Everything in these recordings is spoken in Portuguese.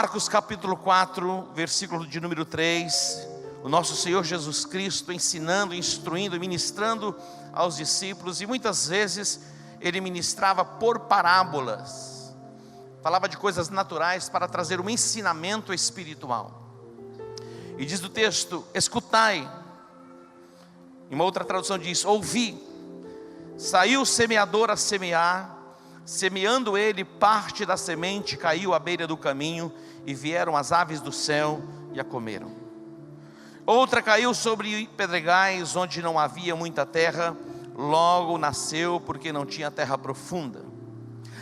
Marcos capítulo 4, versículo de número 3, o nosso Senhor Jesus Cristo ensinando, instruindo, ministrando aos discípulos, e muitas vezes Ele ministrava por parábolas, falava de coisas naturais para trazer um ensinamento espiritual. E diz o texto: escutai. Em uma outra tradução diz: ouvi. Saiu o semeador a semear, semeando ele, parte da semente caiu à beira do caminho, e vieram as aves do céu e a comeram. Outra caiu sobre pedregais, onde não havia muita terra, logo nasceu, porque não tinha terra profunda.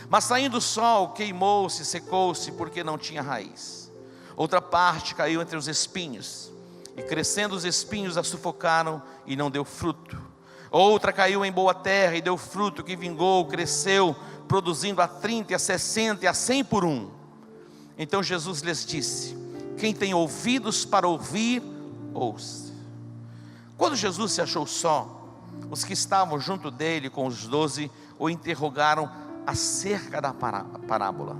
Mas saindo o sol, queimou-se, secou-se, porque não tinha raiz. Outra parte caiu entre os espinhos, e crescendo os espinhos a sufocaram, e não deu fruto. Outra caiu em boa terra, e deu fruto, que vingou, cresceu, produzindo a 30, a 60 e a 100 por um. Então Jesus lhes disse: quem tem ouvidos para ouvir, ouça. Quando Jesus se achou só, os que estavam junto dele com os 12 o interrogaram acerca da parábola.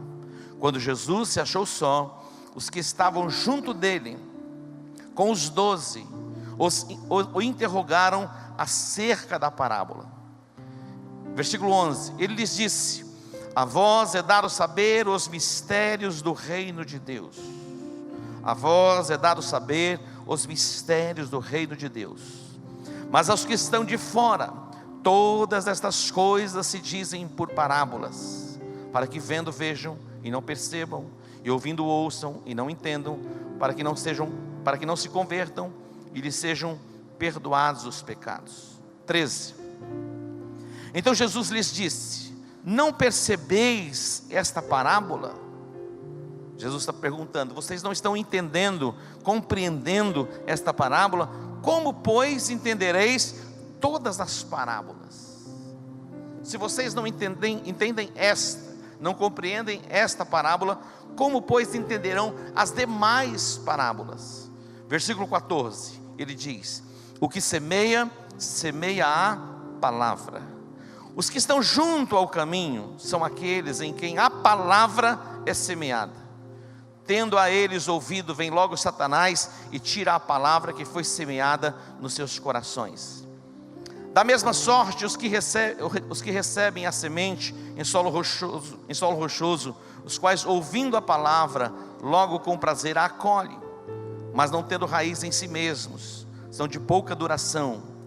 Quando Jesus se achou só, os que estavam junto dele com os 12 o interrogaram acerca da parábola. Versículo 11, ele lhes disse: a vós é dado saber os mistérios do reino de Deus. A vós é dado saber os mistérios do reino de Deus. Mas aos que estão de fora, todas estas coisas se dizem por parábolas, para que vendo vejam e não percebam, e ouvindo ouçam e não entendam, para que não se convertam e lhes sejam perdoados os pecados. 13. Então Jesus lhes disse: não percebeis esta parábola? Jesus está perguntando: vocês não estão entendendo, compreendendo esta parábola? Como, pois, entendereis todas as parábolas? Se vocês não entendem esta, não compreendem esta parábola, como, pois, entenderão as demais parábolas? Versículo 14, ele diz: o que semeia, semeia a palavra. Os que estão junto ao caminho são aqueles em quem a palavra é semeada. Tendo a eles ouvido, vem logo Satanás e tira a palavra que foi semeada nos seus corações. Da mesma sorte, os que recebem a semente em solo rochoso, os quais, ouvindo a palavra, logo com prazer a acolhem, mas não tendo raiz em si mesmos, são de pouca duração.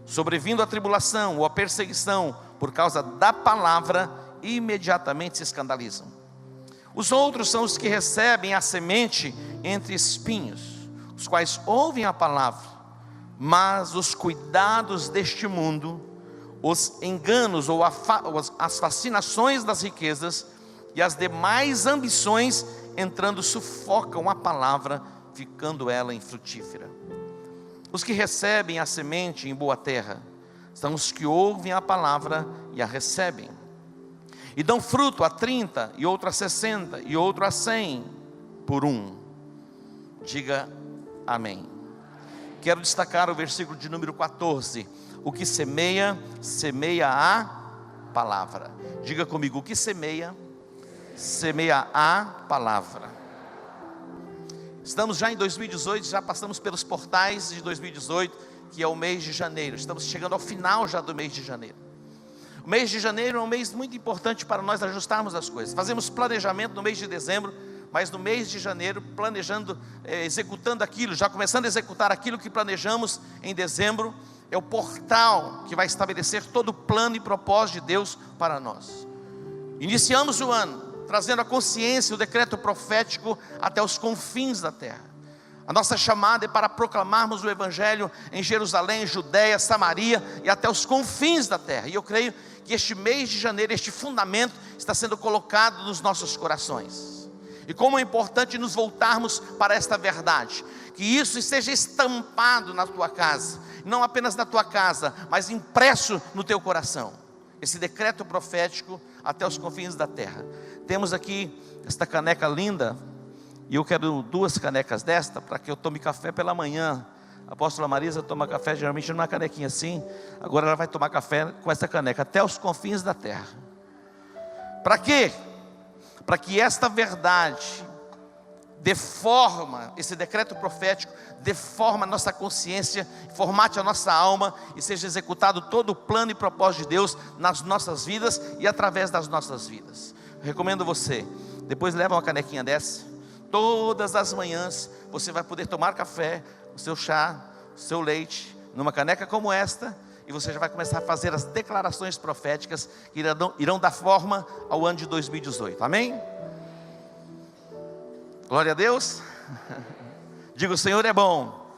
Sobrevindo a tribulação ou a perseguição por causa da palavra, imediatamente se escandalizam. Os outros são os que recebem a semente entre espinhos, os quais ouvem a palavra, mas os cuidados deste mundo, os enganos ou as fascinações das riquezas e as demais ambições entrando sufocam a palavra, ficando ela infrutífera. Os que recebem a semente em boa terra são os que ouvem a palavra e a recebem, e dão fruto a 30, e outro a 60, e outro a 100 por um. Diga amém. Quero destacar o versículo de número 14. O que semeia, semeia a palavra. Diga comigo: o que semeia, semeia a palavra. Estamos já em 2018, já passamos pelos portais de 2018, que é o mês de janeiro. Estamos chegando ao final já do mês de janeiro. O mês de janeiro é um mês muito importante para nós ajustarmos as coisas. Fazemos planejamento no mês de dezembro, mas no mês de janeiro, planejando, executando aquilo, já começando a executar aquilo que planejamos em dezembro. É o portal que vai estabelecer todo o plano e propósito de Deus para nós. Iniciamos o ano trazendo a consciência, o decreto profético até os confins da terra. A nossa chamada é para proclamarmos o Evangelho em Jerusalém, Judeia, Samaria e até os confins da terra. E eu creio que este mês de janeiro, este fundamento está sendo colocado nos nossos corações. E como é importante nos voltarmos para esta verdade, que isso esteja estampado na tua casa, não apenas na tua casa, mas impresso no teu coração. Esse decreto profético até os confins da terra. Temos aqui esta caneca linda, e eu quero 2 canecas desta, para que eu tome café pela manhã. A apóstola Marisa toma café geralmente numa canequinha assim, agora ela vai tomar café com essa caneca, até os confins da terra. Para quê? Para que esta verdade deforma, esse decreto profético deforma a nossa consciência, formate a nossa alma e seja executado todo o plano e propósito de Deus nas nossas vidas e através das nossas vidas. Eu recomendo você, depois leva uma canequinha dessa, todas as manhãs você vai poder tomar café, o seu chá, o seu leite, numa caneca como esta, e você já vai começar a fazer as declarações proféticas que irão dar forma ao ano de 2018, amém? Glória a Deus. Diga: o Senhor é bom,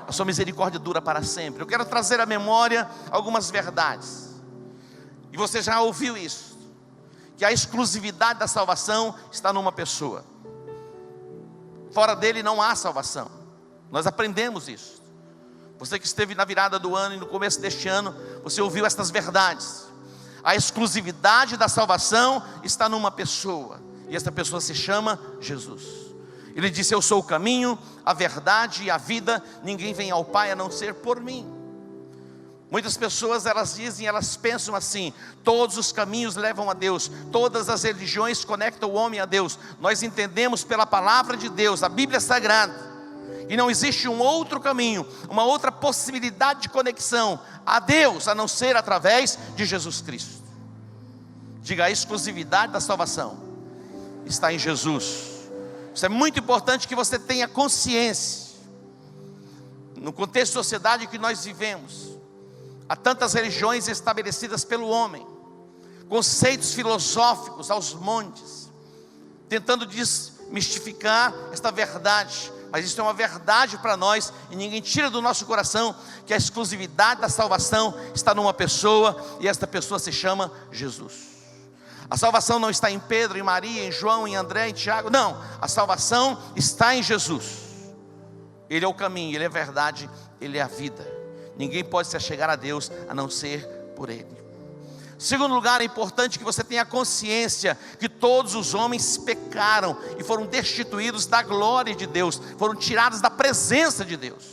a sua misericórdia dura para sempre. Eu quero trazer à memória algumas verdades, e você já ouviu isso, que a exclusividade da salvação está numa pessoa. Fora dele não há salvação. Nós aprendemos isso. Você que esteve na virada do ano e no começo deste ano, você ouviu estas verdades. A exclusividade da salvação está numa pessoa, e esta pessoa se chama Jesus. Ele disse: eu sou o caminho, a verdade e a vida, ninguém vem ao Pai a não ser por mim. Muitas pessoas, elas dizem, elas pensam assim: todos os caminhos levam a Deus, todas as religiões conectam o homem a Deus. Nós entendemos pela palavra de Deus, a Bíblia Sagrada, e não existe um outro caminho, uma outra possibilidade de conexão a Deus, a não ser através de Jesus Cristo. Diga: a exclusividade da salvação está em Jesus. Isso é muito importante que você tenha consciência. No contexto de sociedade que nós vivemos, há tantas religiões estabelecidas pelo homem, conceitos filosóficos aos montes, tentando desmistificar esta verdade. Mas isso é uma verdade para nós, e ninguém tira do nosso coração que a exclusividade da salvação está numa pessoa, e esta pessoa se chama Jesus. A salvação não está em Pedro, em Maria, em João, em André, em Tiago. Não, a salvação está em Jesus. Ele é o caminho, Ele é a verdade, Ele é a vida. Ninguém pode se achegar a Deus a não ser por Ele. Segundo lugar, é importante que você tenha consciência que todos os homens pecaram e foram destituídos da glória de Deus, foram tirados da presença de Deus.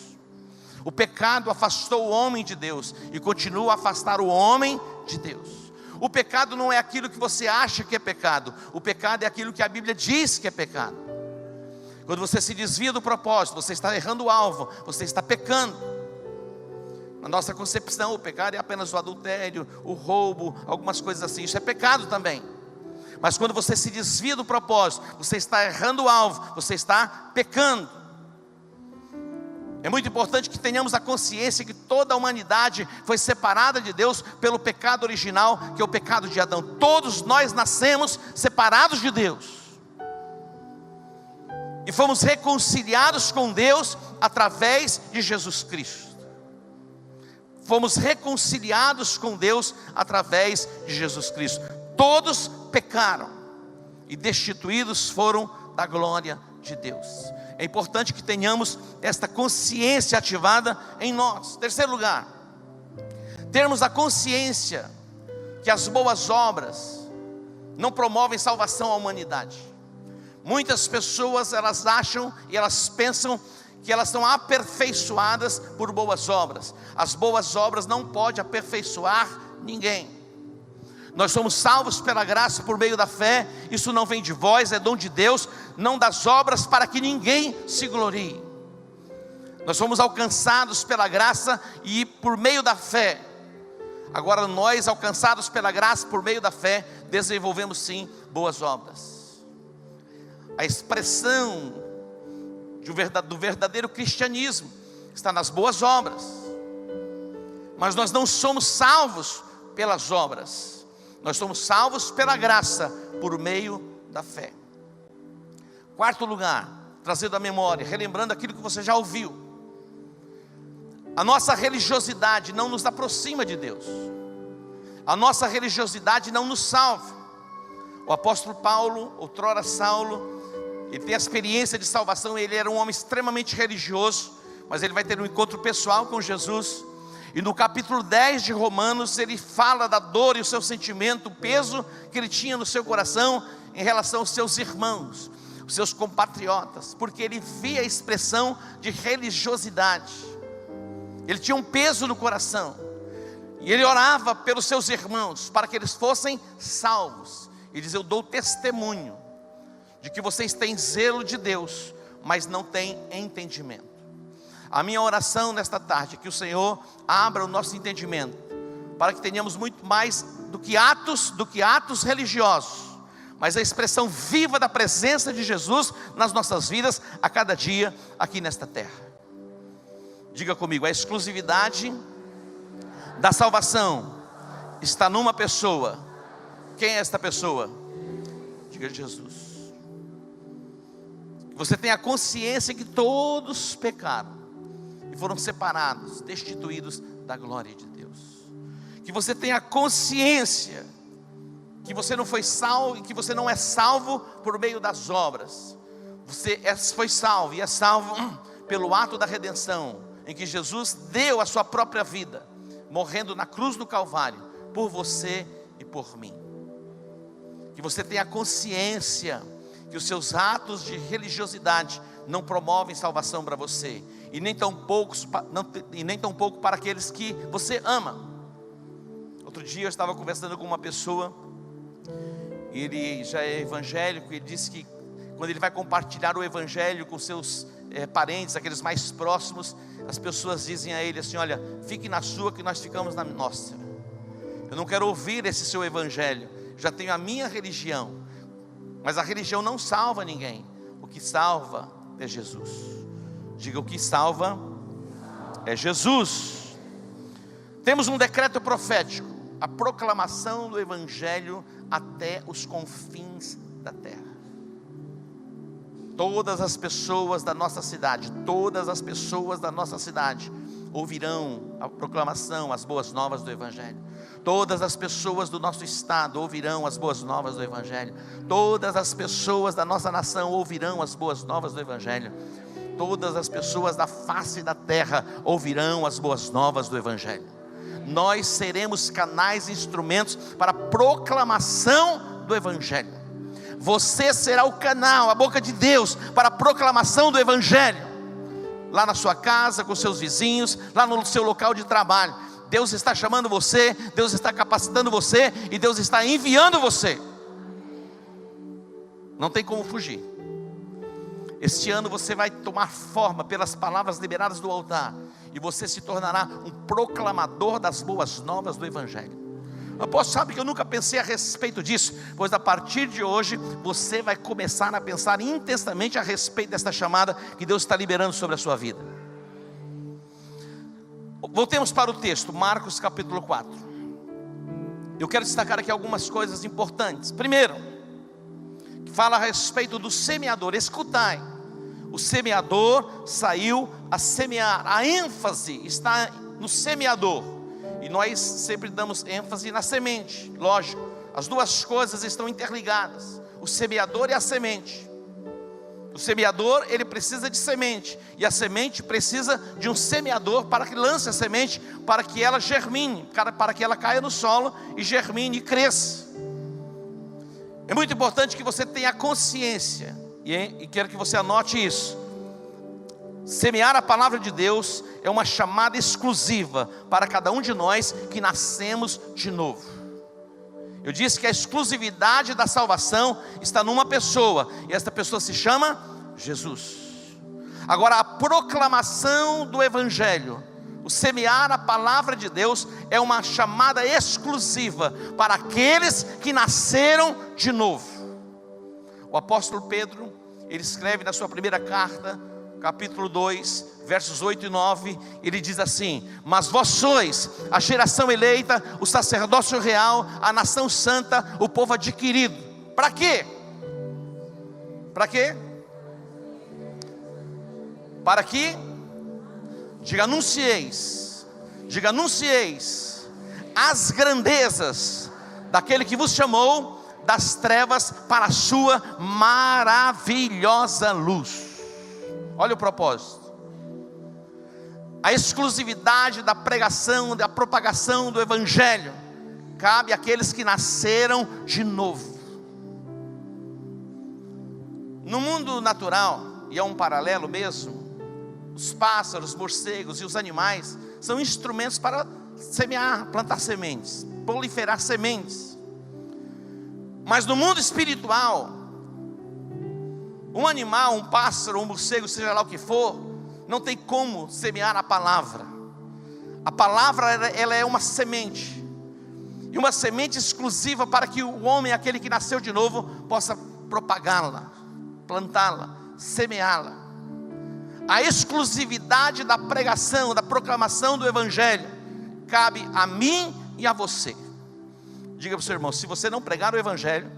O pecado afastou o homem de Deus e continua a afastar o homem de Deus. O pecado não é aquilo que você acha que é pecado. O pecado é aquilo que a Bíblia diz que é pecado. Quando você se desvia do propósito, você está errando o alvo, você está pecando. Na nossa concepção, o pecado é apenas o adultério, o roubo, algumas coisas assim. Isso é pecado também. Mas quando você se desvia do propósito, você está errando o alvo, você está pecando. É muito importante que tenhamos a consciência que toda a humanidade foi separada de Deus pelo pecado original, que é o pecado de Adão. Todos nós nascemos separados de Deus e fomos reconciliados com Deus através de Jesus Cristo. Fomos reconciliados com Deus através de Jesus Cristo. Todos pecaram e destituídos foram da glória de Deus. É importante que tenhamos esta consciência ativada em nós. Terceiro lugar, termos a consciência que as boas obras não promovem salvação à humanidade. Muitas pessoas, elas acham e elas pensam que elas são aperfeiçoadas por boas obras. As boas obras não podem aperfeiçoar ninguém. Nós somos salvos pela graça por meio da fé. Isso não vem de vós, é dom de Deus, não das obras, para que ninguém se glorie. Nós somos alcançados pela graça e por meio da fé. Agora nós, alcançados pela graça por meio da fé, desenvolvemos sim boas obras. A expressão do verdadeiro cristianismo está nas boas obras. Mas nós não somos salvos pelas obras. Nós somos salvos pela graça, por meio da fé. Quarto lugar, trazendo à memória, relembrando aquilo que você já ouviu. A nossa religiosidade não nos aproxima de Deus. A nossa religiosidade não nos salva. O apóstolo Paulo, outrora Saulo, ele tem a experiência de salvação. Ele era um homem extremamente religioso, mas ele vai ter um encontro pessoal com Jesus. E no capítulo 10 de Romanos, ele fala da dor e o seu sentimento, o peso que ele tinha no seu coração em relação aos seus irmãos, os seus compatriotas, porque ele via a expressão de religiosidade. Ele tinha um peso no coração, e ele orava pelos seus irmãos, para que eles fossem salvos. Ele diz: eu dou testemunho de que vocês têm zelo de Deus, mas não têm entendimento. A minha oração nesta tarde é que o Senhor abra o nosso entendimento, para que tenhamos muito mais do que atos religiosos, mas a expressão viva da presença de Jesus nas nossas vidas, a cada dia aqui nesta terra. Diga comigo: a exclusividade da salvação está numa pessoa. Quem é esta pessoa? Diga: Jesus. Você tem a consciência que todos pecaram e foram separados, destituídos da glória de Deus. Que você tenha a consciência que você não foi salvo e que você não é salvo por meio das obras. Você foi salvo e é salvo pelo ato da redenção, em que Jesus deu a sua própria vida, morrendo na cruz do Calvário, por você e por mim. Que você tenha consciência que os seus atos de religiosidade não promovem salvação para você, e nem tão pouco para aqueles que você ama. Outro dia eu estava conversando com uma pessoa, ele já é evangélico, e ele disse que quando ele vai compartilhar o evangelho com seus parentes, aqueles mais próximos, as pessoas dizem a ele assim: olha, fique na sua que nós ficamos na nossa. Eu não quero ouvir esse seu evangelho, já tenho a minha religião. Mas a religião não salva ninguém, o que salva é Jesus. Diga: o que salva é Jesus. Temos um decreto profético, a proclamação do evangelho até os confins da terra. Todas as pessoas da nossa cidade, ouvirão a proclamação, as boas novas do evangelho. Todas as pessoas do nosso estado ouvirão as boas novas do evangelho. Todas as pessoas da nossa nação ouvirão as boas novas do evangelho. Todas as pessoas da face da terra ouvirão as boas novas do evangelho. Nós seremos canais e instrumentos para a proclamação do evangelho. Você será o canal, a boca de Deus, para a proclamação do evangelho. Lá na sua casa, com seus vizinhos, lá no seu local de trabalho. Deus está chamando você, Deus está capacitando você, e Deus está enviando você. Não tem como fugir. Este ano você vai tomar forma pelas palavras liberadas do altar, e você se tornará um proclamador das boas novas do evangelho. Apóstolo, sabe que eu nunca pensei a respeito disso? Pois a partir de hoje você vai começar a pensar intensamente a respeito desta chamada que Deus está liberando sobre a sua vida. Voltemos para o texto, Marcos capítulo 4. Eu quero destacar aqui algumas coisas importantes. Primeiro, que fala a respeito do semeador. Escutai, o semeador saiu a semear. A ênfase está no semeador. E nós sempre damos ênfase na semente. Lógico, as duas coisas estão interligadas, o semeador e a semente. O semeador, ele precisa de semente, e a semente precisa de um semeador para que lance a semente, para que ela germine, para que ela caia no solo e germine e cresça. É muito importante que você tenha consciência, e quero que você anote isso. Semear a palavra de Deus é uma chamada exclusiva para cada um de nós que nascemos de novo. Eu disse que a exclusividade da salvação está numa pessoa, e esta pessoa se chama Jesus. Agora, a proclamação do evangelho, o semear a palavra de Deus, é uma chamada exclusiva para aqueles que nasceram de novo. O apóstolo Pedro, ele escreve na sua primeira carta, capítulo 2, versos 8 e 9, ele diz assim: mas vós sois a geração eleita, o sacerdócio real, a nação santa, o povo adquirido. Para quê? Para quê? Para que, diga anuncieis as grandezas daquele que vos chamou das trevas para a sua maravilhosa luz. Olha o propósito. A exclusividade da pregação, da propagação do evangelho cabe àqueles que nasceram de novo. No mundo natural, e é um paralelo mesmo, os pássaros, os morcegos e os animais são instrumentos para semear, plantar sementes, proliferar sementes. Mas no mundo espiritual, Um animal, um pássaro, um morcego, seja lá o que for, não tem como semear a palavra. A palavra, ela é uma semente, e uma semente exclusiva para que o homem, aquele que nasceu de novo, possa propagá-la, plantá-la, semeá-la. A exclusividade da pregação, da proclamação do Evangelho, cabe a mim e a você. Diga para o seu irmão: se você não pregar o Evangelho,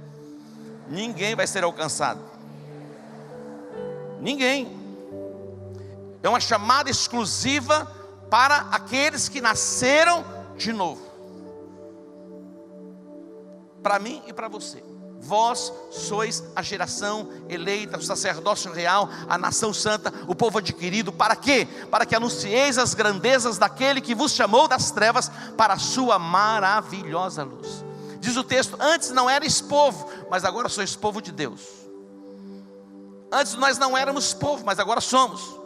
ninguém vai ser alcançado. Ninguém. É uma chamada exclusiva para aqueles que nasceram de novo. Para mim e para você. Vós sois a geração eleita, o sacerdócio real, a nação santa, o povo adquirido. Para quê? Para que anuncieis as grandezas daquele que vos chamou das trevas para a sua maravilhosa luz. Diz o texto: antes não erais povo, mas agora sois povo de Deus. Antes nós não éramos povo, mas agora somos.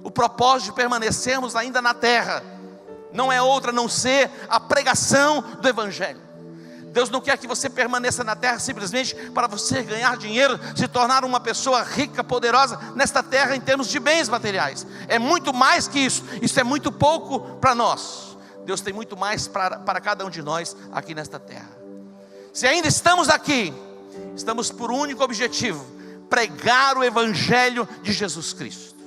O propósito de permanecermos ainda na terra não é outra a não ser a pregação do Evangelho. Deus não quer que você permaneça na terra simplesmente para você ganhar dinheiro, se tornar uma pessoa rica, poderosa nesta terra em termos de bens materiais. É muito mais que isso. Isso é muito pouco para nós. Deus tem muito mais para cada um de nós aqui nesta terra. Se ainda estamos aqui, estamos por um único objetivo: pregar o Evangelho de Jesus Cristo.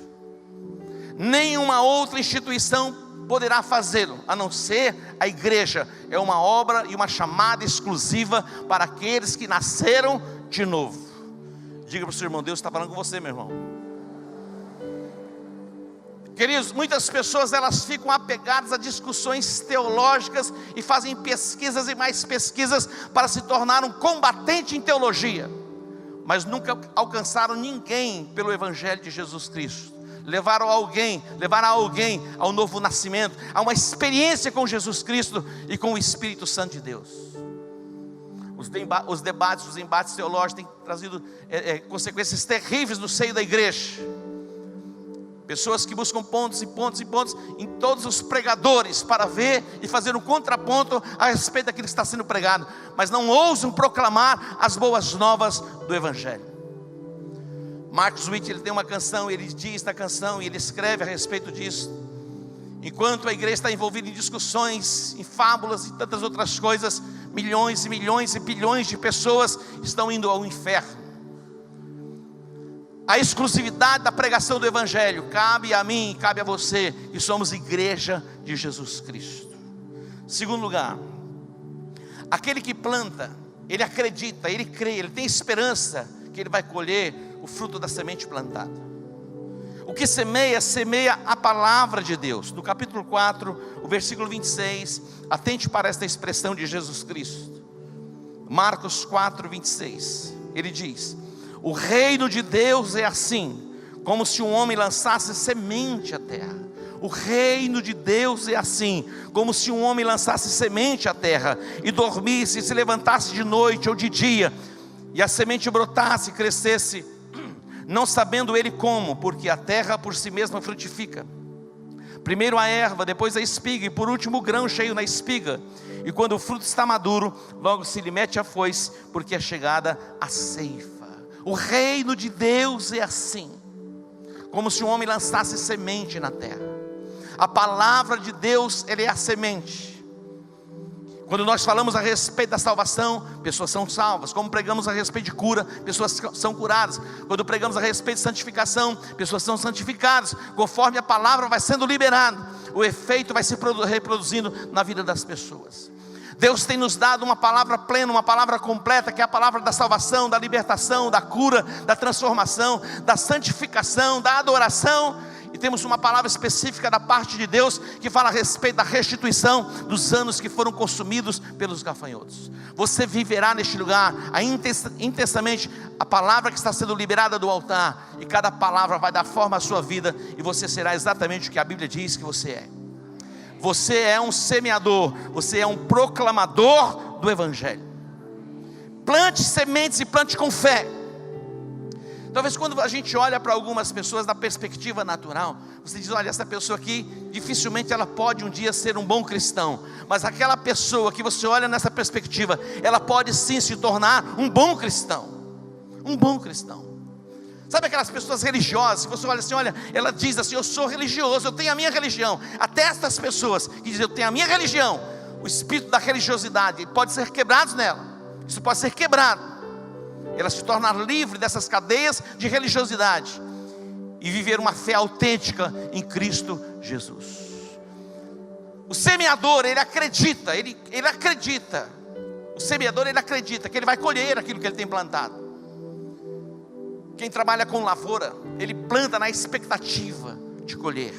Nenhuma outra instituição poderá fazê-lo, a não ser a igreja. É uma obra e uma chamada exclusiva para aqueles que nasceram de novo. Diga para o seu irmão: Deus está falando com você, meu irmão. Queridos, muitas pessoas elas ficam apegadas a discussões teológicas e fazem pesquisas e mais pesquisas para se tornar um combatente em teologia, mas nunca alcançaram ninguém pelo Evangelho de Jesus Cristo. Levaram alguém ao novo nascimento, a uma experiência com Jesus Cristo e com o Espírito Santo de Deus. Os debates, os embates teológicos têm trazido consequências terríveis no seio da igreja. Pessoas que buscam pontos e pontos e pontos em todos os pregadores para ver e fazer um contraponto a respeito daquilo que está sendo pregado, mas não ousam proclamar as boas novas do Evangelho. Marcos Witt, ele tem uma canção, ele diz na canção, e ele escreve a respeito disso: enquanto a igreja está envolvida em discussões, em fábulas e tantas outras coisas, milhões e milhões e bilhões de pessoas estão indo ao inferno. A exclusividade da pregação do Evangelho cabe a mim, cabe a você, que somos igreja de Jesus Cristo. Segundo lugar, aquele que planta, ele acredita, ele crê, ele tem esperança que ele vai colher o fruto da semente plantada. O que semeia, semeia a palavra de Deus. No capítulo 4, o versículo 26, atente para esta expressão de Jesus Cristo. Marcos 4, 26, ele diz: o reino de Deus é assim, como se um homem lançasse semente à terra. O reino de Deus é assim, como se um homem lançasse semente à terra, e dormisse, e se levantasse de noite ou de dia, e a semente brotasse e crescesse, não sabendo ele como, porque a terra por si mesma frutifica. Primeiro a erva, depois a espiga, e por último o grão cheio na espiga. E quando o fruto está maduro, logo se lhe mete a foice, porque é chegada a ceifa. O reino de Deus é assim, como se um homem lançasse semente na terra. A palavra de Deus, ela é a semente. Quando nós falamos a respeito da salvação, pessoas são salvas. Como pregamos a respeito de cura, pessoas são curadas. Quando pregamos a respeito de santificação, pessoas são santificadas. Conforme a palavra vai sendo liberada, o efeito vai se reproduzindo na vida das pessoas. Deus tem nos dado uma palavra plena, uma palavra completa, que é a palavra da salvação, da libertação, da cura, da transformação, da santificação, da adoração. E temos uma palavra específica da parte de Deus, que fala a respeito da restituição dos anos que foram consumidos pelos gafanhotos. Você viverá neste lugar intensamente a palavra que está sendo liberada do altar, e cada palavra vai dar forma à sua vida, e você será exatamente o que a Bíblia diz que você é. Você é um semeador, você é um proclamador do Evangelho. Plante sementes e plante com fé. Talvez quando a gente olha para algumas pessoas da perspectiva natural, você diz: olha, essa pessoa aqui, dificilmente ela pode um dia ser um bom cristão. Mas aquela pessoa que você olha nessa perspectiva, ela pode sim se tornar um bom cristão. Um bom cristão. Sabe aquelas pessoas religiosas, que você olha assim, olha, ela diz assim, eu sou religioso, eu tenho a minha religião. Até estas pessoas que dizem, eu tenho a minha religião, o espírito da religiosidade pode ser quebrado nela. Isso pode ser quebrado. Ela se tornar livre dessas cadeias de religiosidade e viver uma fé autêntica em Cristo Jesus. O semeador, ele acredita, ele acredita. O semeador, ele acredita que ele vai colher aquilo que ele tem plantado. Quem trabalha com lavoura, ele planta na expectativa de colher.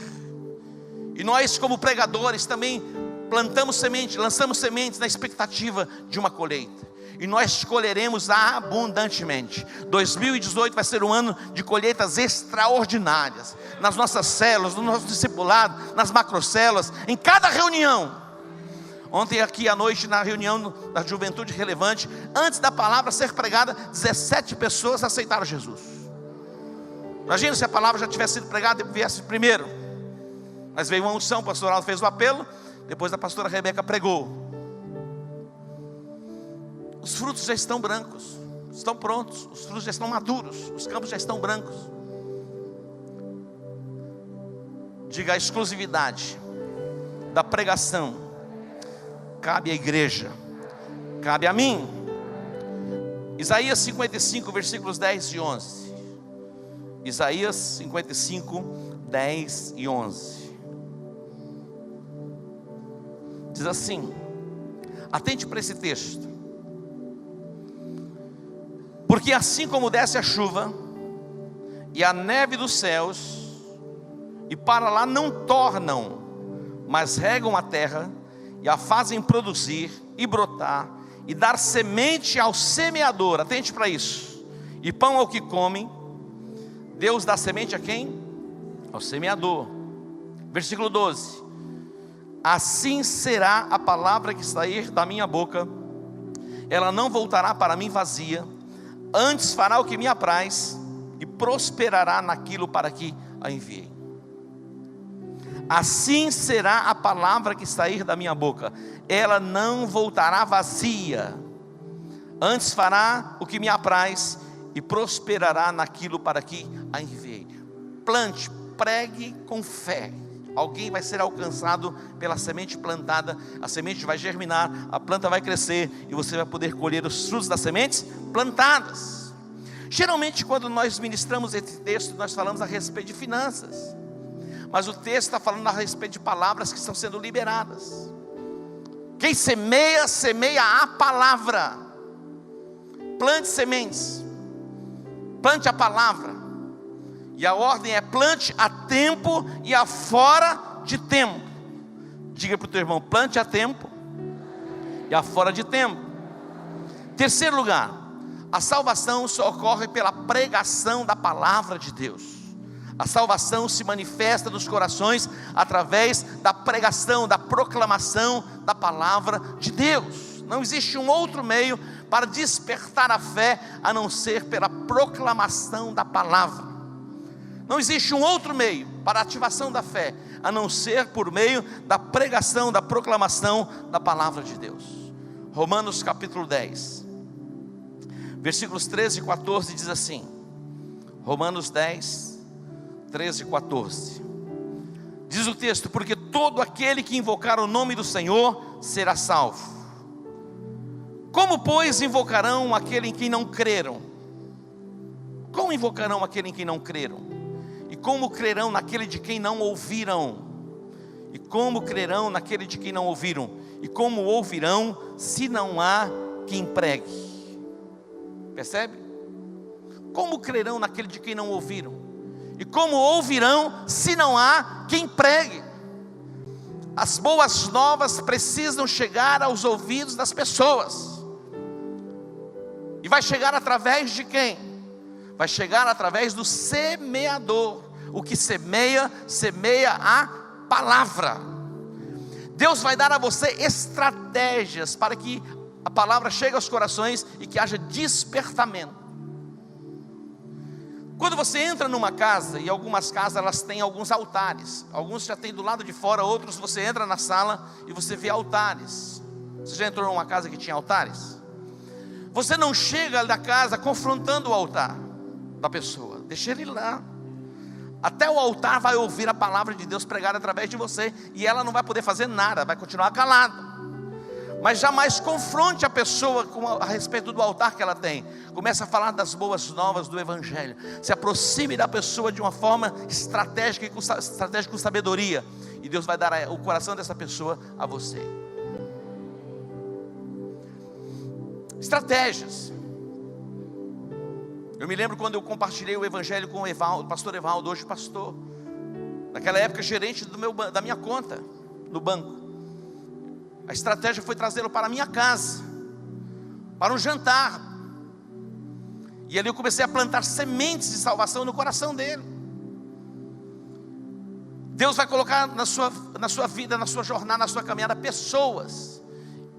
E nós, como pregadores, também plantamos sementes, lançamos sementes na expectativa de uma colheita. E nós colheremos abundantemente. 2018 vai ser um ano de colheitas extraordinárias. Nas nossas células, no nosso discipulado, nas macrocélulas, em cada reunião. Ontem aqui à noite, na reunião da Juventude Relevante, antes da palavra ser pregada, 17 pessoas aceitaram Jesus. Imagina se a palavra já tivesse sido pregada e viesse primeiro. Mas veio uma unção, o pastor Aldo fez o apelo, depois a pastora Rebeca pregou. Os frutos já estão brancos, estão prontos, os frutos já estão maduros, os campos já estão brancos. Diga, a exclusividade da pregação cabe à igreja, cabe a mim. Isaías 55, versículos 10 e 11. Isaías 55, 10 e 11. Diz assim, atente para esse texto. Porque assim como desce a chuva e a neve dos céus, e para lá não tornam, mas regam a terra, e a fazem produzir e brotar, e dar semente ao semeador, atente para isso, e pão ao que come, Deus dá semente a quem? Ao semeador. Versículo 12: assim será a palavra que sair da minha boca, ela não voltará para mim vazia, antes fará o que me apraz, e prosperará naquilo para que a enviei. Assim será a palavra que sair da minha boca, ela não voltará vazia, antes fará o que me apraz, e prosperará naquilo para que a enviei. Plante, pregue com fé. Alguém vai ser alcançado pela semente plantada, a semente vai germinar, a planta vai crescer, e você vai poder colher os frutos das sementes plantadas. Geralmente quando nós ministramos esse texto, nós falamos a respeito de finanças, mas o texto está falando a respeito de palavras que estão sendo liberadas. Quem semeia, semeia a palavra. Plante sementes, plante a palavra. E a ordem é plante a tempo e a fora de tempo. Diga para o teu irmão, plante a tempo e a fora de tempo. Terceiro lugar, a salvação só ocorre pela pregação da palavra de Deus. A salvação se manifesta nos corações através da pregação, da proclamação da palavra de Deus. Não existe um outro meio para despertar a fé a não ser pela proclamação da palavra. Não existe um outro meio para a ativação da fé a não ser por meio da pregação, da proclamação da palavra de Deus. Romanos capítulo 10, versículos 13 e 14 diz assim. Romanos 10, 13 e 14. Diz o texto: porque todo aquele que invocar o nome do Senhor será salvo. Como pois invocarão aquele em quem não creram? Como invocarão aquele em quem não creram? E como crerão naquele de quem não ouviram? E como crerão naquele de quem não ouviram? E como ouvirão se não há quem pregue? Percebe? Como crerão naquele de quem não ouviram? E como ouvirão se não há quem pregue? As boas novas precisam chegar aos ouvidos das pessoas. E vai chegar através de quem? Vai chegar através do semeador. O que semeia, semeia a palavra. Deus vai dar a você estratégias para que a palavra chegue aos corações e que haja despertamento. Quando você entra numa casa, e algumas casas elas têm alguns altares, alguns já tem do lado de fora, outros você entra na sala e você vê altares. Você já entrou numa casa que tinha altares? Você não chega da casa confrontando o altar da pessoa. deixa ele ir lá. Até o altar vai ouvir a palavra de Deus pregada através de você, e ela não vai poder fazer nada, vai continuar calada. Mas jamais confronte a pessoa a respeito do altar que ela tem. Comece a falar das boas novas do Evangelho. Se aproxime da pessoa de uma forma estratégica e com sabedoria, e Deus vai dar o coração dessa pessoa a você. Estratégias. Eu me lembro quando eu compartilhei o Evangelho com o pastor Evaldo, hoje pastor, naquela época gerente da minha conta no banco. A estratégia foi trazê-lo para a minha casa, para um jantar, e ali eu comecei a plantar sementes de salvação no coração dele. Deus vai colocar na sua vida, na sua jornada, na sua caminhada, pessoas,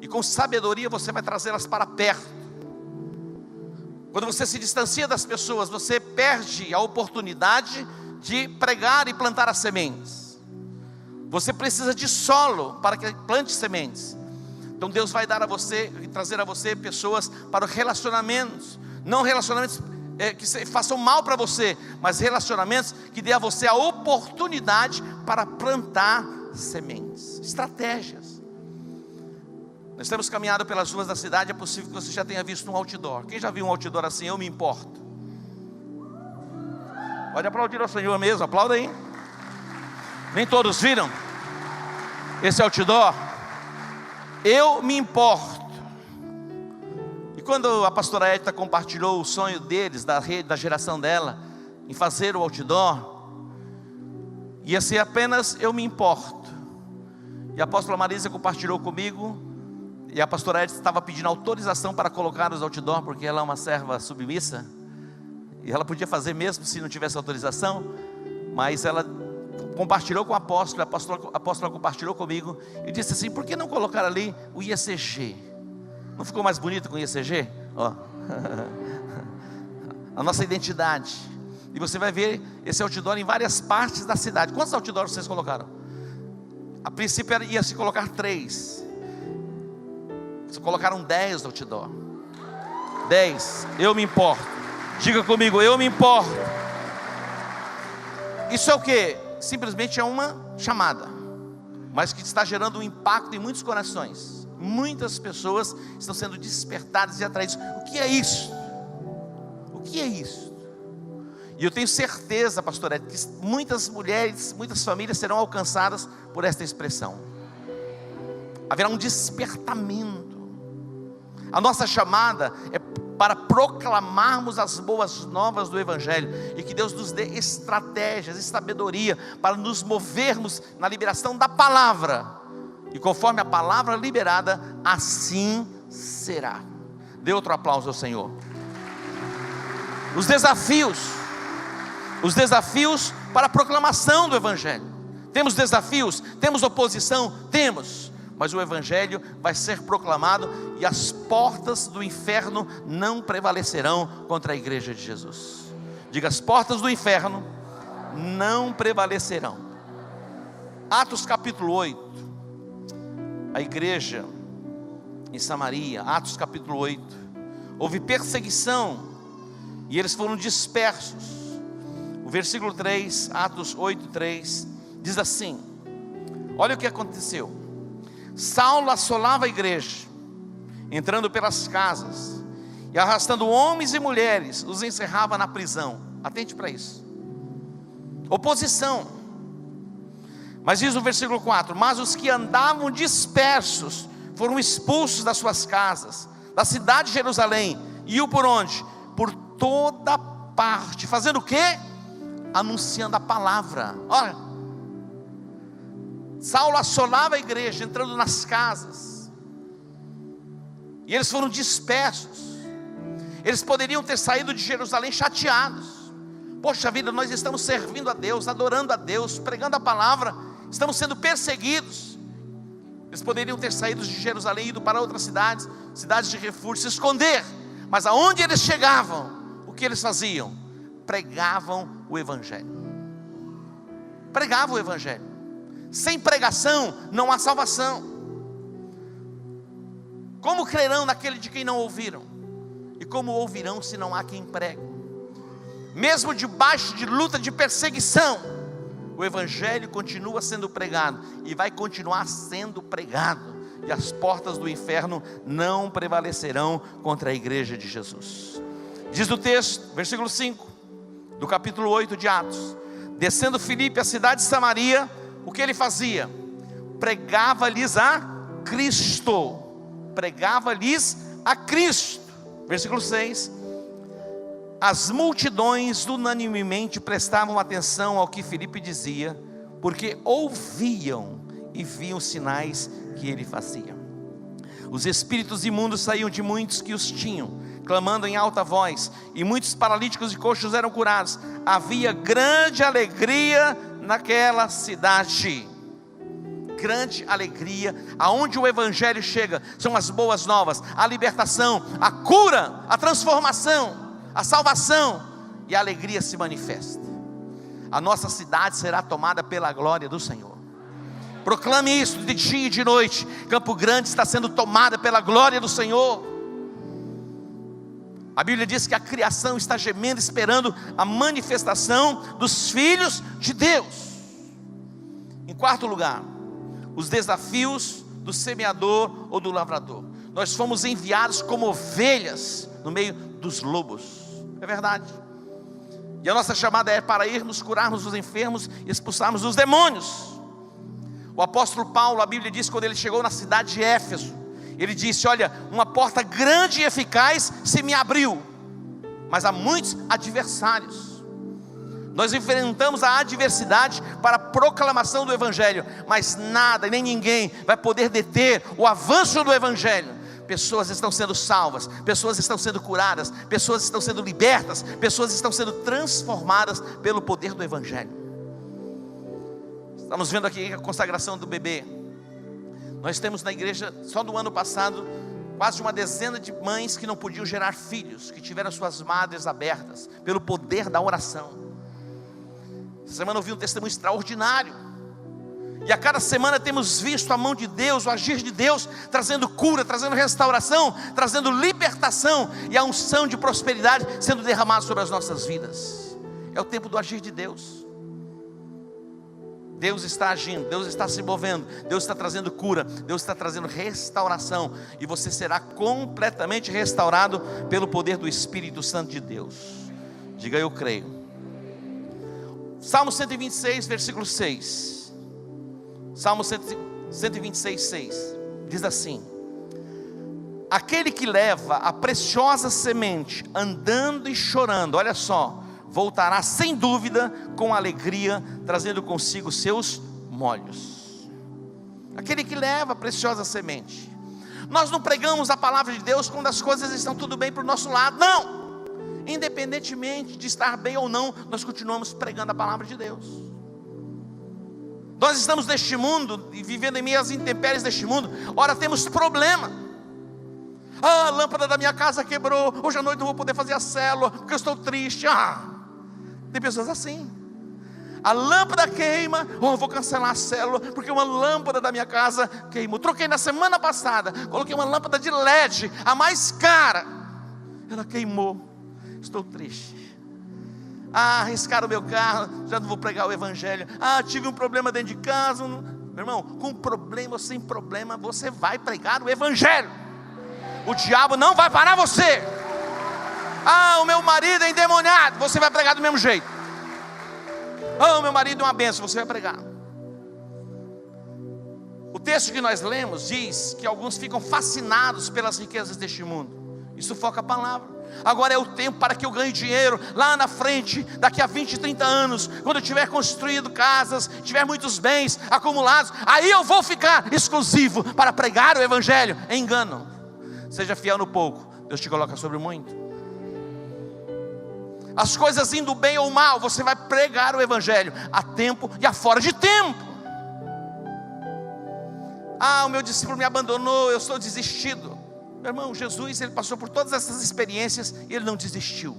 e com sabedoria você vai trazê-las para perto. Quando você se distancia das pessoas, você perde a oportunidade de pregar e plantar as sementes. Você precisa de solo para que plante sementes. Então Deus vai dar a você e trazer a você pessoas para relacionamentos, não relacionamentos que façam mal para você, mas relacionamentos que dê a você a oportunidade para plantar sementes. Estratégias. Nós temos caminhado pelas ruas da cidade. É possível que você já tenha visto um outdoor. Quem já viu um outdoor assim? Eu me importo. Pode aplaudir ao Senhor mesmo, aplauda aí. Nem todos viram esse outdoor? Eu me importo. E quando a pastora Edita compartilhou o sonho deles, da geração dela, em fazer o outdoor, ia ser apenas eu me importo. E a apóstola Marisa compartilhou comigo, e a pastora Edita estava pedindo autorização para colocar os outdoor, porque ela é uma serva submissa, e ela podia fazer mesmo se não tivesse autorização, mas ela compartilhou com a apóstola compartilhou comigo, e disse assim: por que não colocar ali o IECG? Não ficou mais bonito com o IECG? Ó. A nossa identidade. E você vai ver esse outdoor em várias partes da cidade. Quantos outdoors vocês colocaram? A princípio ia se colocar 3. Vocês colocaram 10 outdoor. 10, eu me importo. Diga comigo, eu me importo. Isso é o que? Simplesmente é uma chamada, mas que está gerando um impacto em muitos corações. Muitas pessoas estão sendo despertadas e atraídas. O que é isso? O que é isso? E eu tenho certeza, pastor Ed, que muitas mulheres, muitas famílias serão alcançadas por esta expressão. Haverá um despertamento. A nossa chamada é para proclamarmos as boas novas do Evangelho, e que Deus nos dê estratégias e sabedoria para nos movermos na liberação da palavra, e conforme a palavra liberada, assim será. Dê outro aplauso ao Senhor. Os desafios para a proclamação do Evangelho. Temos desafios, temos oposição, temos. Mas o Evangelho vai ser proclamado, e as portas do inferno não prevalecerão contra a igreja de Jesus. Diga: as portas do inferno não prevalecerão. Atos capítulo 8. A igreja em Samaria, Atos capítulo 8. Houve perseguição e eles foram dispersos. O versículo 3, Atos 8, 3, diz assim: olha o que aconteceu. Saulo assolava a igreja, entrando pelas casas e arrastando homens e mulheres, os encerrava na prisão. Atente para isso. Oposição. Mas diz o versículo 4: mas os que andavam dispersos foram expulsos das suas casas, da cidade de Jerusalém, e iam por onde? Por toda parte, fazendo o quê? Anunciando a palavra. Olha, Saulo assolava a igreja, entrando nas casas, e eles foram dispersos. Eles poderiam ter saído de Jerusalém chateados. Poxa vida, nós estamos servindo a Deus, adorando a Deus, pregando a palavra, estamos sendo perseguidos. Eles poderiam ter saído de Jerusalém e ido para outras cidades, cidades de refúgio, se esconder. Mas aonde eles chegavam, o que eles faziam? Pregavam o Evangelho. Pregavam o Evangelho. Sem pregação não há salvação. Como crerão naquele de quem não ouviram? E como ouvirão se não há quem pregue? mesmo debaixo de luta, de perseguição, o evangelho continua sendo pregado e vai continuar sendo pregado, e as portas do inferno não prevalecerão contra a igreja de Jesus. Diz o texto, versículo 5 do capítulo 8 de Atos: descendo Filipe à cidade de Samaria, o que ele fazia? Pregava-lhes a Cristo. Pregava-lhes a Cristo. Versículo 6: as multidões unanimemente prestavam atenção ao que Filipe dizia, porque ouviam e viam os sinais que ele fazia. Os espíritos imundos saíam de muitos que os tinham, clamando em alta voz, e muitos paralíticos e coxos eram curados. Havia grande alegria naquela cidade. Grande alegria. Aonde o evangelho chega, são as boas novas, a libertação, a cura, a transformação, a salvação, e a alegria se manifesta. A nossa cidade será tomada pela glória do Senhor. Proclame isso de dia e de noite. Campo Grande está sendo tomada pela glória do Senhor. A Bíblia diz que a criação está gemendo, esperando a manifestação dos filhos de Deus. Em quarto lugar, os desafios do semeador ou do lavrador. Nós fomos enviados como ovelhas no meio dos lobos. É verdade. E a nossa chamada é para irmos curarmos os enfermos e expulsarmos os demônios. O apóstolo Paulo, a Bíblia diz, quando ele chegou na cidade de Éfeso, ele disse: olha, uma porta grande e eficaz se me abriu, mas há muitos adversários. Nós enfrentamos a adversidade para a proclamação do evangelho, mas nada, nem ninguém vai poder deter o avanço do evangelho. Pessoas estão sendo salvas, pessoas estão sendo curadas, pessoas estão sendo libertas, pessoas estão sendo transformadas pelo poder do evangelho. Estamos vendo aqui a consagração do bebê. Nós temos na igreja, só no ano passado, quase uma dezena de mães que não podiam gerar filhos, que tiveram suas madres abertas pelo poder da oração. Essa semana eu vi um testemunho extraordinário, e a cada semana temos visto a mão de Deus, o agir de Deus, trazendo cura, trazendo restauração, trazendo libertação, e a unção de prosperidade sendo derramada sobre as nossas vidas. É o tempo do agir de Deus. Deus está agindo, Deus está se movendo, Deus está trazendo cura, Deus está trazendo restauração, e você será completamente restaurado pelo poder do Espírito Santo de Deus. Diga: eu creio. Salmo 126, versículo 6. Salmo 126, 6 diz assim: aquele que leva a preciosa semente andando e chorando, olha só, voltará sem dúvida com alegria, trazendo consigo seus molhos. Aquele que leva a preciosa semente. Nós não pregamos a palavra de Deus quando as coisas estão tudo bem para o nosso lado, não. Independentemente de estar bem ou não, nós continuamos pregando a palavra de Deus. Nós estamos neste mundo e vivendo em meio às intempéries deste mundo. Ora, temos problema. A lâmpada da minha casa quebrou, hoje à noite não vou poder fazer a célula porque eu estou triste. Tem pessoas assim. A lâmpada queima, vou cancelar a célula porque uma lâmpada da minha casa queimou. Troquei na semana passada, coloquei uma lâmpada de LED, a mais cara, ela queimou, estou triste. Arriscaram o meu carro, já não vou pregar o evangelho. Tive um problema dentro de casa. Meu irmão, com problema ou sem problema, você vai pregar o evangelho. O diabo não vai parar você. O meu marido é endemoniado, você vai pregar do mesmo jeito. O meu marido é uma bênção, você vai pregar. O texto que nós lemos diz que alguns ficam fascinados pelas riquezas deste mundo. Isso foca a palavra. Agora é o tempo para que eu ganhe dinheiro lá na frente, daqui a 20, 30 anos, quando eu tiver construído casas, tiver muitos bens acumulados, aí eu vou ficar exclusivo para pregar o evangelho. É engano. Seja fiel no pouco, Deus te coloca sobre muito. As coisas indo bem ou mal, você vai pregar o evangelho a tempo e a fora de tempo. O meu discípulo me abandonou, eu estou desistido. Meu irmão, Jesus, ele passou por todas essas experiências e ele não desistiu.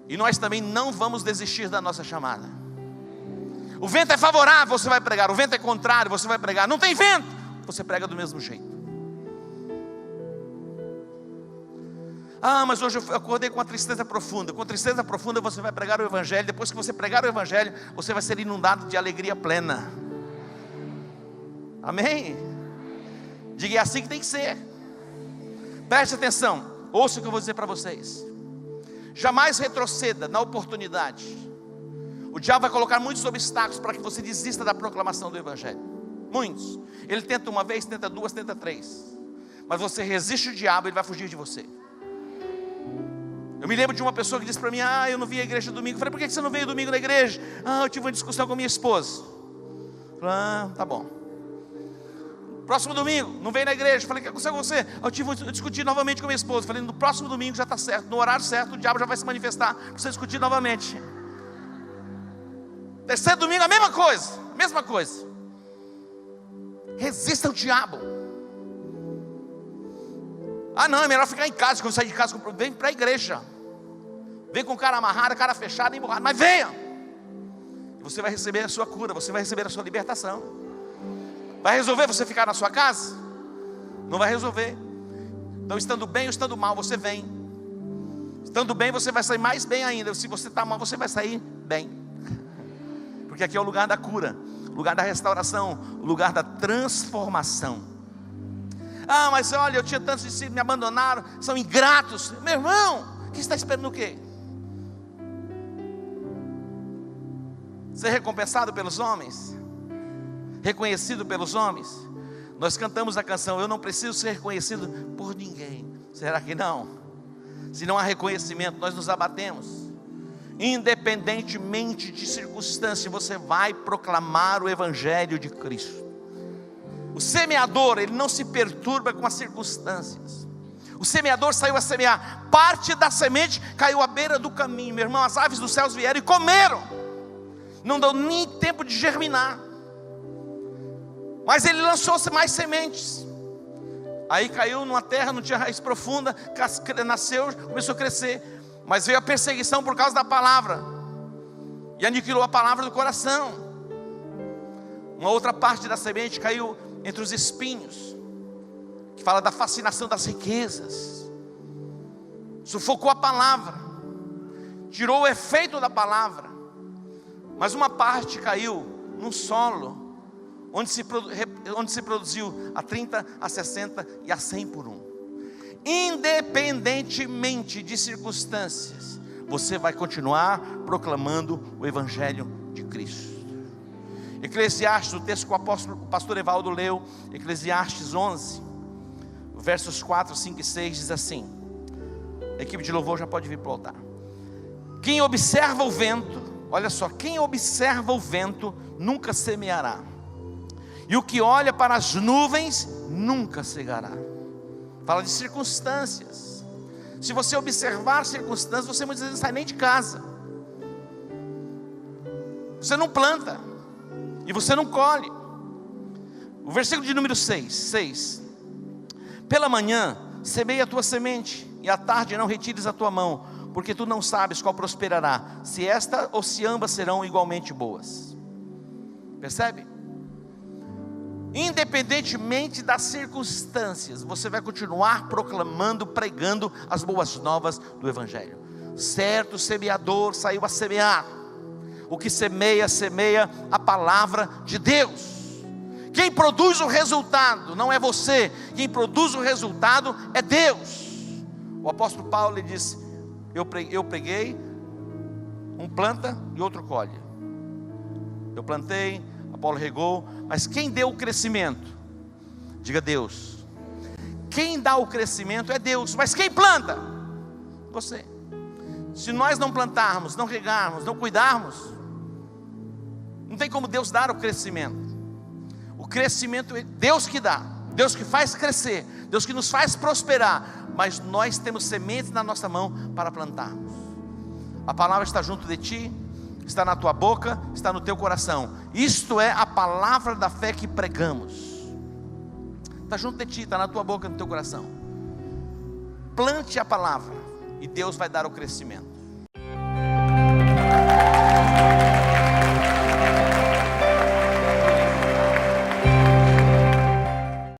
E nós também não vamos desistir da nossa chamada. O vento é favorável, você vai pregar. O vento é contrário, você vai pregar. Não tem vento, você prega do mesmo jeito. Ah, mas hoje eu acordei com uma tristeza profunda. Com tristeza profunda você vai pregar o Evangelho. Depois que você pregar o Evangelho, você vai ser inundado de alegria plena. Amém? Diga, é assim que tem que ser. Preste atenção, ouça o que eu vou dizer para vocês. Jamais retroceda na oportunidade. O diabo vai colocar muitos obstáculos para que você desista da proclamação do Evangelho. Muitos. Ele tenta uma vez, tenta duas, tenta três. Mas você resiste o diabo, ele vai fugir de você. Eu me lembro de uma pessoa que disse para mim: ah, eu não vim à igreja domingo. Eu falei: por que você não veio domingo na igreja? Ah, eu tive uma discussão com a minha esposa. Eu falei: ah, tá bom. Próximo domingo, não veio na igreja. Eu falei: o que aconteceu com você? Eu discuti novamente com a minha esposa. Eu falei: no próximo domingo já está certo, no horário certo, o diabo já vai se manifestar para você discutir novamente. Terceiro domingo, a mesma coisa. Resista ao diabo. Ah não, é melhor ficar em casa. Quando sair de casa, vem para a igreja. Vem com cara amarrado, cara fechada, emburrado, mas venha. E você vai receber a sua cura, você vai receber a sua libertação. Vai resolver você ficar na sua casa? Não vai resolver. Então, estando bem ou estando mal, você vem. Estando bem, você vai sair mais bem ainda. Se você está mal, você vai sair bem. Porque aqui é o lugar da cura, o lugar da restauração, o lugar da transformação. Ah, mas olha, eu tinha tantos discípulos, me abandonaram, são ingratos. Meu irmão, o que você está esperando o quê? Ser recompensado pelos homens? Reconhecido pelos homens? Nós cantamos a canção: eu não preciso ser reconhecido por ninguém. Será que não? Se não há reconhecimento, nós nos abatemos. Independentemente de circunstância, você vai proclamar o Evangelho de Cristo. O semeador, ele não se perturba com as circunstâncias. O semeador saiu a semear. Parte da semente caiu à beira do caminho. Meu irmão, as aves dos céus vieram e comeram. Não deu nem tempo de germinar. Mas ele lançou mais sementes. Aí caiu numa terra, não tinha raiz profunda, nasceu, começou a crescer. Mas veio a perseguição por causa da palavra, e aniquilou a palavra do coração. Uma outra parte da semente caiu entre os espinhos, que fala da fascinação das riquezas. Sufocou a palavra, tirou o efeito da palavra. Mas uma parte caiu num solo onde se produziu a 30, a 60 e a 100 por um. Independentemente de circunstâncias, você vai continuar proclamando o Evangelho de Cristo. Eclesiastes, o texto que o pastor Evaldo leu, Eclesiastes 11, versos 4, 5 e 6, diz assim. A equipe de louvor já pode vir para o altar. Quem observa o vento, olha só, quem observa o vento nunca semeará, e o que olha para as nuvens nunca cegará. Fala de circunstâncias. Se você observar circunstâncias, você muitas vezes não sai nem de casa. Você não planta e você não colhe. O versículo de número 6. Pela manhã semeia a tua semente, e à tarde não retires a tua mão, porque tu não sabes qual prosperará, se esta ou se ambas serão igualmente boas. Percebe? Independentemente das circunstâncias, você vai continuar proclamando, pregando as boas novas do Evangelho. Certo semeador saiu a semear. O que semeia, semeia a palavra de Deus. Quem produz o resultado não é você, quem produz o resultado é Deus. O apóstolo Paulo, ele disse: eu preguei, um planta e outro colhe. Eu plantei, Apolo regou, mas quem deu o crescimento? Diga: Deus. Quem dá o crescimento é Deus, mas quem planta? Você. Se nós não plantarmos, não regarmos, não cuidarmos, não tem como Deus dar o crescimento. O crescimento é Deus que dá, Deus que faz crescer, Deus que nos faz prosperar, mas nós temos sementes na nossa mão para plantarmos. A palavra está junto de ti, está na tua boca, está no teu coração. Isto é a palavra da fé que pregamos. Está junto de ti, está na tua boca, no teu coração. Plante a palavra e Deus vai dar o crescimento.